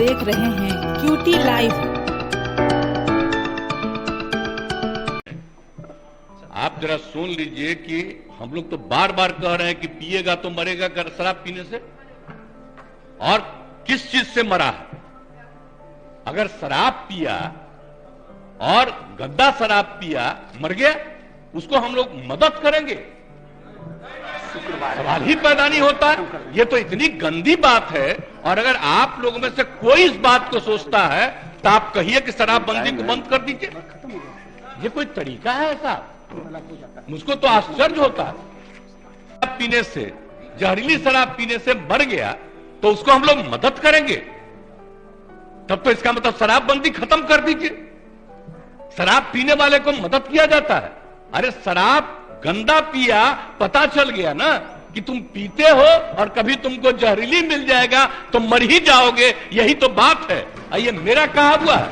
देख रहे हैं क्यूटी लाइव। आप जरा सुन लीजिए कि हम लोग तो बार बार कह रहे हैं कि पिएगा तो मरेगा कर शराब पीने से, और किस चीज से मरा है। अगर शराब पिया और गंदा शराब पिया मर गया, उसको हम लोग मदद करेंगे? सवाल ही पैदा नहीं होता। ये तो इतनी गंदी बात है। और अगर आप लोगों में से कोई इस बात को सोचता है तो आप कहिए कि शराबबंदी को बंद कर दीजिए। ये कोई तरीका है ऐसा? मुझको तो आश्चर्य होता है। शराब पीने से, जहरीली शराब पीने से मर गया तो उसको हम लोग मदद करेंगे? तब तो इसका मतलब शराबबंदी खत्म कर दीजिए। शराब पीने वाले को मदद किया जाता है। अरे शराब गंदा पिया, पता चल गया ना कि तुम पीते हो और कभी तुमको जहरीली मिल जाएगा तो मर ही जाओगे, यही तो बात है। ये मेरा कहा हुआ है।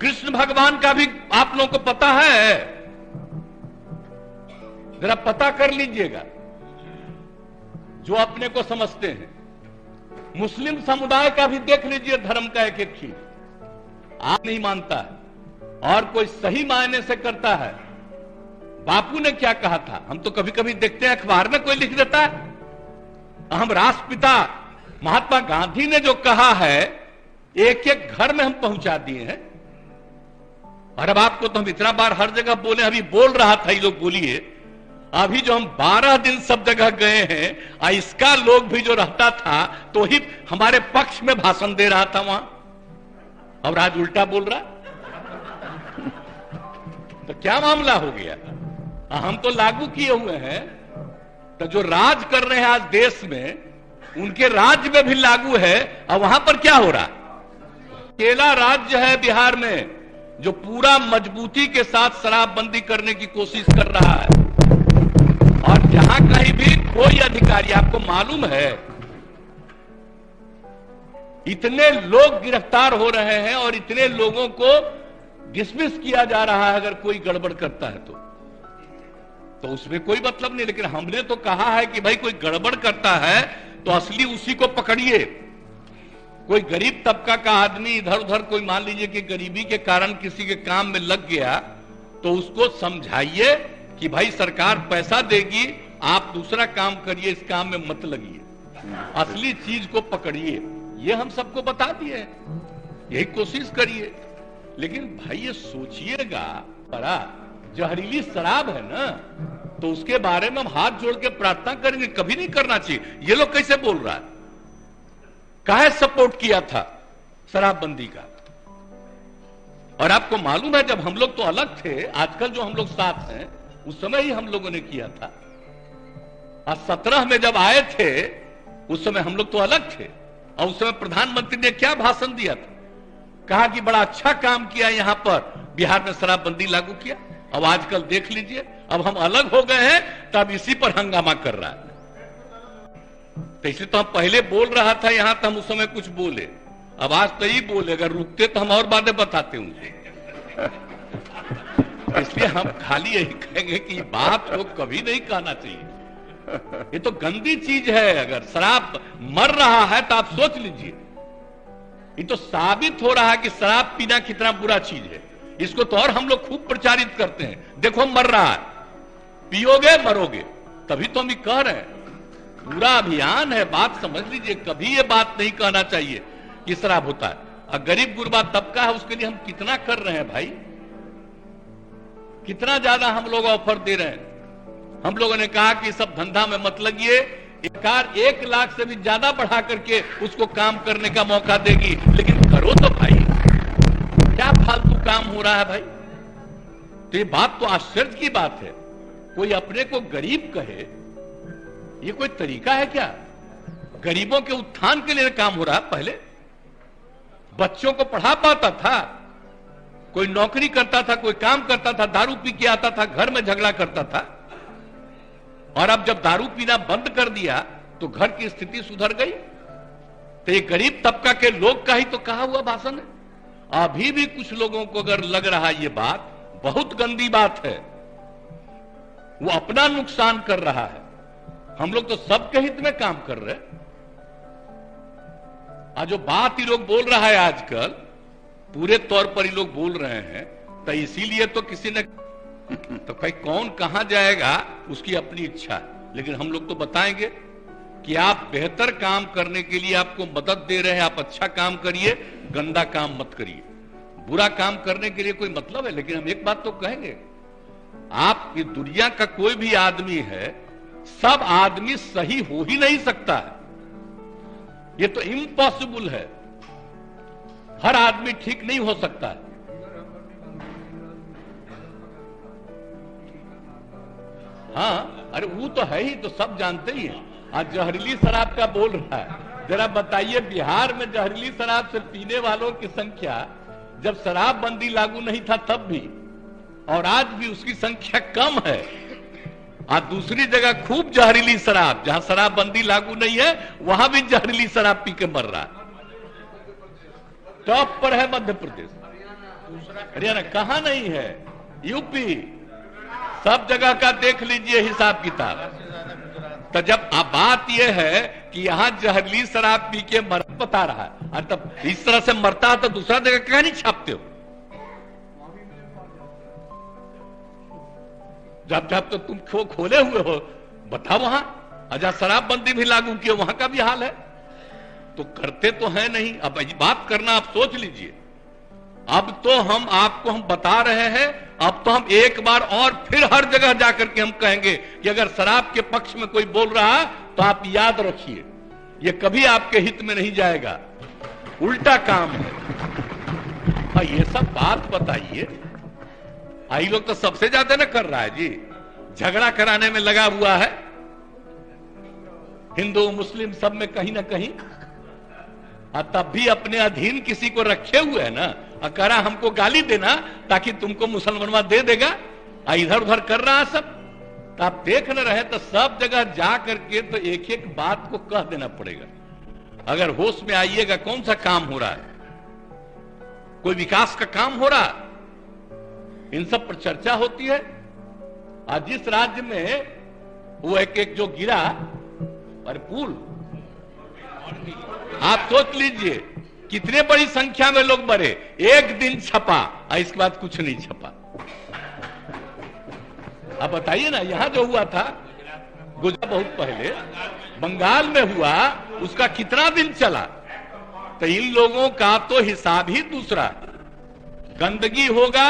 कृष्ण भगवान का भी आप लोगों को पता है, जरा पता कर लीजिएगा जो अपने को समझते हैं। मुस्लिम समुदाय का भी देख लीजिए धर्म का एक एक चीज आप नहीं मानता है और कोई सही मायने से करता है। बापू ने क्या कहा था, हम तो कभी कभी देखते हैं अखबार में कोई लिख देता है। हम राष्ट्रपिता महात्मा गांधी ने जो कहा है एक एक घर में हम पहुंचा दिए हैं। और अब आपको तो हम इतना बार हर जगह बोले, अभी बोल रहा था ये लोग, बोलिए अभी जो हम 12 दिन सब जगह गए हैं, इसका लोग भी जो रहता था तो ही हमारे पक्ष में भाषण दे रहा था वहां, और आज उल्टा बोल रहा। तो क्या मामला हो गया? हम तो लागू किए हुए हैं, तो जो राज कर रहे हैं आज देश में उनके राज्य में भी लागू है। और वहां पर क्या हो रहा? अकेला राज्य है बिहार में जो पूरा मजबूती के साथ शराबबंदी करने की कोशिश कर रहा है। और जहां कहीं भी कोई अधिकारी, आपको मालूम है इतने लोग गिरफ्तार हो रहे हैं और इतने लोगों को डिसमिस किया जा रहा है अगर कोई गड़बड़ करता है तो उसमें कोई मतलब नहीं। लेकिन हमने तो कहा है कि भाई कोई गड़बड़ करता है तो असली उसी को पकड़िए। कोई गरीब तबका का आदमी इधर उधर, कोई मान लीजिए कि गरीबी के कारण किसी के काम में लग गया तो उसको समझाइए कि भाई सरकार पैसा देगी, आप दूसरा काम करिए, इस काम में मत लगिए, असली चीज को पकड़िए। ये हम सबको बता दिए, यही कोशिश करिए। लेकिन भाई ये सोचिएगा, बड़ा जहरीली शराब है ना, तो उसके बारे में हम हाथ जोड़ के प्रार्थना करेंगे? कभी नहीं करना चाहिए। ये लोग कैसे बोल रहा है? काहे सपोर्ट किया था शराबबंदी का? और आपको मालूम है जब हम लोग तो अलग थे, आजकल जो हम लोग साथ हैं उस समय ही हम लोगों ने किया था। और 17 में जब आए थे उस समय हम लोग तो अलग थे। और उस समय प्रधानमंत्री ने क्या भाषण दिया था? कहा कि बड़ा अच्छा काम किया, यहां पर बिहार में शराबबंदी लागू किया। अब आजकल देख लीजिए, अब हम अलग हो गए हैं तब इसी पर हंगामा कर रहा है। तो इसलिए तो हम पहले बोल रहा था यहां, तो हम उस समय कुछ बोले, अब आज तो ही बोले। अगर रुकते तो हम और बातें बताते उनसे। इसलिए हम खाली यही कहेंगे कि बात को कभी नहीं कहना चाहिए। ये तो गंदी चीज है। अगर शराब मर रहा है तो आप सोच लीजिए, ये तो साबित हो रहा है कि शराब पीना कितना बुरा चीज है। इसको तो और हम लोग खूब प्रचारित करते हैं, देखो मर रहा है, पियोगे मरोगे। तभी तो हम ये कह रहे हैं, पूरा अभियान है। बात समझ लीजिए, कभी ये बात नहीं कहना चाहिए कि शराब होता है। और गरीब गुरबा तबका है, उसके लिए हम कितना कर रहे हैं भाई, कितना ज्यादा हम लोग ऑफर दे रहे हैं। हम लोगों ने कहा कि सब धंधा में मत लगिए, सरकार 1 लाख से भी ज्यादा बढ़ा करके उसको काम करने का मौका देगी, लेकिन करो तो भाई। क्या फालतू काम हो रहा है भाई? तो ये बात तो आश्चर्य की बात है। कोई अपने को गरीब कहे, ये कोई तरीका है क्या? गरीबों के उत्थान के लिए काम हो रहा है। पहले बच्चों को पढ़ा पाता था, कोई नौकरी करता था, कोई काम करता था, दारू पी के आता था, घर में झगड़ा करता था। और अब जब दारू पीना बंद कर दिया तो घर की स्थिति सुधर गई। तो ये गरीब तबका के लोग का ही तो कहा हुआ भाषण है। अभी भी कुछ लोगों को अगर लग रहा ये बात बहुत गंदी बात है, वो अपना नुकसान कर रहा है। हम लोग तो सबके हित में काम कर रहे हैं। आज जो बात ही लोग बोल रहा है आजकल, पूरे तौर पर ही लोग बोल रहे हैं, तो इसीलिए तो किसी ने तो भाई कौन कहां जाएगा उसकी अपनी इच्छा है, लेकिन हम लोग तो बताएंगे कि आप बेहतर काम करने के लिए आपको मदद दे रहे हैं, आप अच्छा काम करिए, गंदा काम मत करिए। बुरा काम करने के लिए कोई मतलब है, लेकिन हम एक बात तो कहेंगे, आप ये दुनिया का कोई भी आदमी है, सब आदमी सही हो ही नहीं सकता है, ये तो इम्पॉसिबल है। हर आदमी ठीक नहीं हो सकता है। हाँ, अरे वो तो है ही, तो सब जानते ही हैं। आज जहरीली शराब का बोल रहा है, जरा बताइए बिहार में जहरीली शराब से पीने वालों की संख्या जब शराबबंदी लागू नहीं था तब भी, और आज भी उसकी संख्या कम है। आज दूसरी जगह खूब जहरीली शराब, जहां शराबबंदी लागू नहीं है वहां भी जहरीली शराब पी के मर रहा है। टॉप पर है मध्य प्रदेश, हरियाणा कहां नहीं है, यूपी, सब जगह का देख लीजिए हिसाब किताब। तो जब अब बात यह है कि यहां जहरीली शराब पी के मर बता रहा है, और तब इस तरह से मरता है तो दूसरा जगह क्या नहीं छापते हो? जब जब तो तुम खोले हुए हो, बताओ वहां अजा शराबबंदी भी लागू किए, वहां का भी हाल है। तो करते तो है नहीं। अब बात करना आप सोच लीजिए, अब तो हम बता रहे हैं, अब तो हम एक बार और फिर हर जगह जाकर के हम कहेंगे कि अगर शराब के पक्ष में कोई बोल रहा है तो आप याद रखिए, ये कभी आपके हित में नहीं जाएगा, उल्टा काम है। ये सब बात बताइए। आई लोग तो सबसे ज्यादा ना कर रहा है जी, झगड़ा कराने में लगा हुआ है, हिंदू मुस्लिम सब में कहीं ना कहीं, और तब भी अपने अधीन किसी को रखे हुए है ना, अकरा हमको गाली देना ताकि तुमको मुसलमानवा दे देगा, इधर उधर कर रहा है सब। तो आप देख न रहे तो सब जगह जा करके तो एक एक बात को कह देना पड़ेगा। अगर होश में आइएगा, कौन सा काम हो रहा है, कोई विकास का काम हो रहा है, इन सब पर चर्चा होती है। आज जिस राज्य में वो एक जो गिरा, अरे पुल, आप सोच लीजिए कितने बड़ी संख्या में लोग मरे, एक दिन छपा और इसके बाद कुछ नहीं छपा। आप बताइए ना, यहां जो हुआ था गुजरात बहुत पहले, बंगाल में हुआ, उसका कितना दिन चला? तो इन लोगों का तो हिसाब ही दूसरा, गंदगी होगा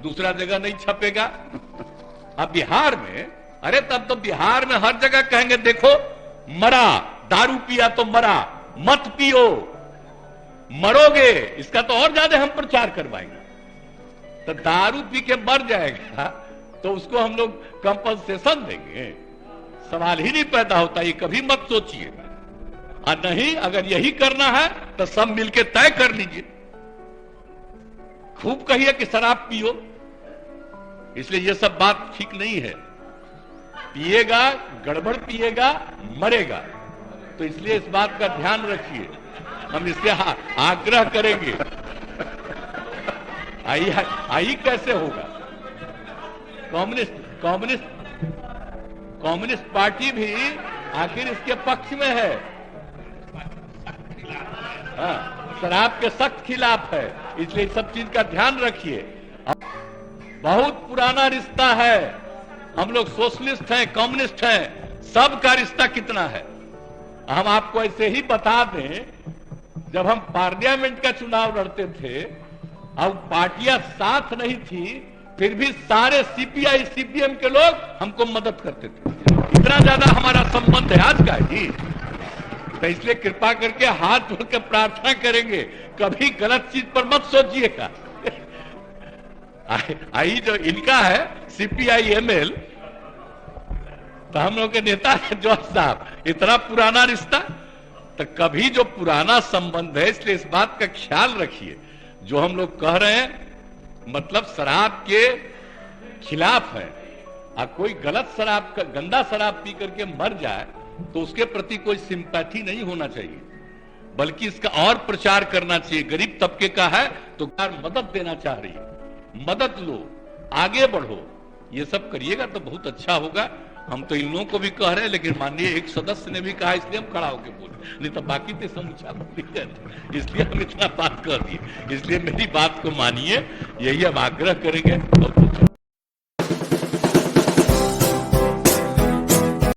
दूसरा जगह नहीं छपेगा। अब बिहार में, अरे तब तो बिहार में हर जगह कहेंगे देखो मरा, दारू पिया तो मरा, मत पियो मरोगे, इसका तो और ज्यादा हम प्रचार करवाएंगे। तो दारू पी के मर जाएगा तो उसको हम लोग कंपनसेशन देंगे, सवाल ही नहीं पैदा होता, ये कभी मत सोचिए। और नहीं, अगर यही करना है तो सब मिलके तय कर लीजिए, खूब कहिए कि शराब पियो। इसलिए ये सब बात ठीक नहीं है, पिएगा गड़बड़ पिएगा मरेगा। तो इसलिए इस बात का ध्यान रखिए, हम इससे आग्रह करेंगे। आई कैसे होगा? कम्युनिस्ट पार्टी भी आखिर इसके पक्ष में है, शराब के सख्त खिलाफ है, इसलिए सब चीज का ध्यान रखिए। बहुत पुराना रिश्ता है, हम लोग सोशलिस्ट हैं, कम्युनिस्ट हैं, सबका रिश्ता कितना है हम आपको ऐसे ही बता दें। जब हम पार्लियामेंट का चुनाव लड़ते थे, अब पार्टियां साथ नहीं थी, फिर भी सारे सीपीआई सीपीएम के लोग हमको मदद करते थे। इतना ज्यादा हमारा संबंध है आज का जी। तो इसलिए कृपा करके हाथ जोड़ के प्रार्थना करेंगे, कभी गलत चीज पर मत सोचिएगा। आई जो इनका है सीपीआई एमएल, तो हम लोग के नेता है जॉर्ज साहब, इतना पुराना रिश्ता, तो कभी जो पुराना संबंध है, इसलिए इस बात का ख्याल रखिए। जो हम लोग कह रहे हैं मतलब शराब के खिलाफ है, और कोई गलत शराब का गंदा शराब पी करके मर जाए तो उसके प्रति कोई सिंपैथी नहीं होना चाहिए, बल्कि इसका और प्रचार करना चाहिए। गरीब तबके का है तो मदद देना चाह रही है, मदद लो, आगे बढ़ो, ये सब करिएगा तो बहुत अच्छा होगा। हम तो इन लोगों को भी कह रहे हैं, लेकिन माननीय एक सदस्य ने भी कहा, इसलिए हम खड़ा होकर बोले, नहीं तो बाकी तो समूचा बोली कर, इसलिए हम इतना बात कर दिए। इसलिए मेरी बात को मानिए, यही हम आग्रह करेंगे। और